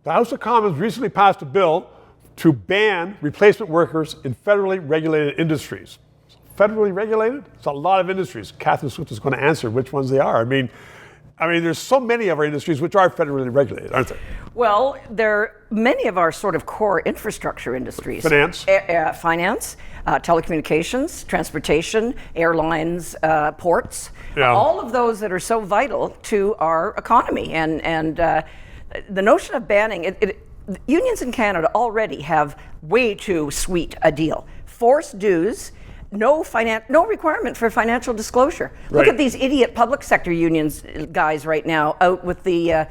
The House of Commons recently passed a bill to ban replacement workers in federally regulated industries. Federally regulated? It's a lot of industries. Catherine Swift is going to answer which ones they are. I mean, there's so many of our industries which are federally regulated, aren't there? Well, many of our sort of core infrastructure industries. Finance. Finance, telecommunications, transportation, airlines, ports. Yeah. All of those that are so vital to our economy. And the notion of banning, unions in Canada already have way too sweet a deal. Forced dues, no requirement for financial disclosure. Right. Look at these idiot public sector unions guys right now out with the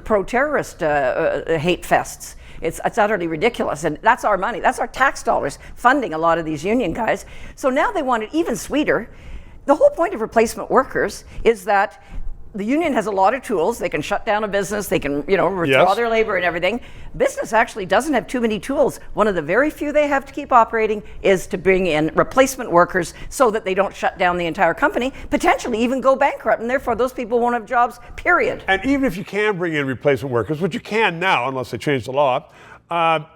pro-terrorist hate fests. It's utterly ridiculous, and that's our money. That's our tax dollars funding a lot of these union guys. So now they want it even sweeter. The whole point of replacement workers is that the union has a lot of tools. They can shut down a business. They can, withdraw their labor and everything. Business actually doesn't have too many tools. One of the very few they have to keep operating is to bring in replacement workers so that they don't shut down the entire company, potentially even go bankrupt, and therefore those people won't have jobs, period. And even if you can bring in replacement workers, which you can now, unless they change the law,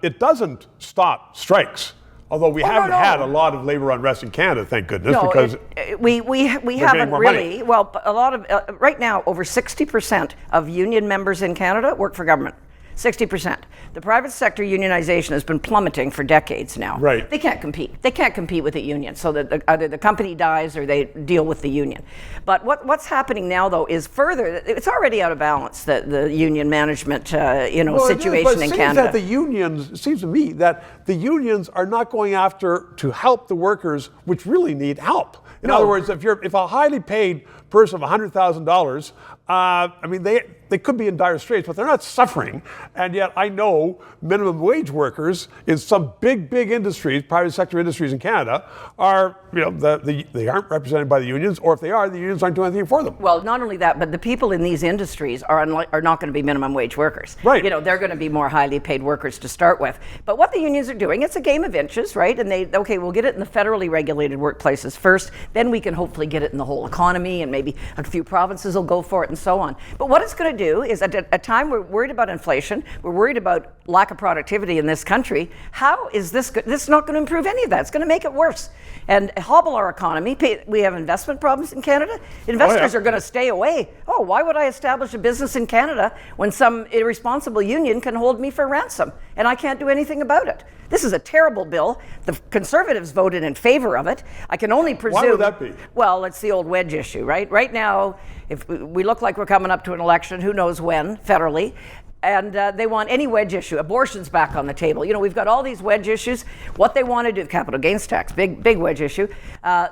it doesn't stop strikes. Although we haven't had a lot of labor unrest in Canada, thank goodness, because we haven't really. Well, a lot of right now, over 60% of union members in Canada work for government. 60%. The private sector unionization has been plummeting for decades now. Right. They can't compete. They can't compete with the union, so that either the company dies or they deal with the union. But what's happening now, though, is further. It's already out of balance, the union management, situation in Canada. It seems to me that the unions are not going after to help the workers, which really need help. In other words, if a highly paid person of $100,000, they could be in dire straits, but they're not suffering. And yet I know minimum wage workers in some big industries, private sector industries in Canada, are, they aren't represented by the unions, or if they are, the unions aren't doing anything for them. Well, not only that, but the people in these industries are not going to be minimum wage workers. Right. They're going to be more highly paid workers to start with. But what the unions are doing, it's a game of inches, right? And we'll get it in the federally regulated workplaces first, then we can hopefully get it in the whole economy, and maybe a few provinces will go for it and so on. But what it's going to do is, at a time we're worried about inflation, we're worried about lack of productivity in this country, how is this good? This is not going to improve any of that. It's going to make it worse and hobble our economy. We have investment problems in Canada. Investors are going to stay away. Oh, why would I establish a business in Canada when some irresponsible union can hold me for ransom and I can't do anything about it? This is a terrible bill. The Conservatives voted in favor of it. I can only presume. Why would that be? Well, it's the old wedge issue, right? Right now, if we look like we're coming up to an election, who knows when, federally, and they want any wedge issue. Abortion's back on the table. We've got all these wedge issues. What they want to do, capital gains tax, big wedge issue.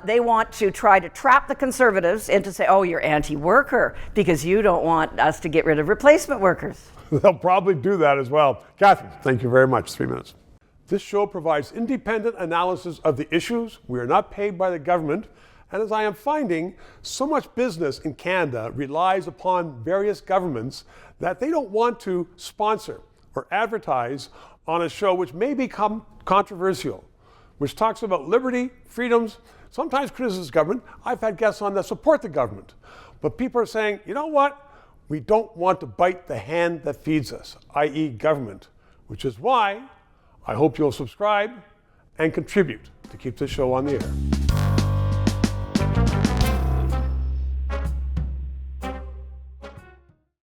They want to try to trap the Conservatives into say, oh, you're anti-worker because you don't want us to get rid of replacement workers. They'll probably do that as well. Catherine, thank you very much. 3 minutes. This show provides independent analysis of the issues. We are not paid by the government. And as I am finding, so much business in Canada relies upon various governments that they don't want to sponsor or advertise on a show which may become controversial, which talks about liberty, freedoms, sometimes criticizes government. I've had guests on that support the government. But people are saying, you know what? We don't want to bite the hand that feeds us, i.e. government, which is why I hope you'll subscribe and contribute to keep this show on the air.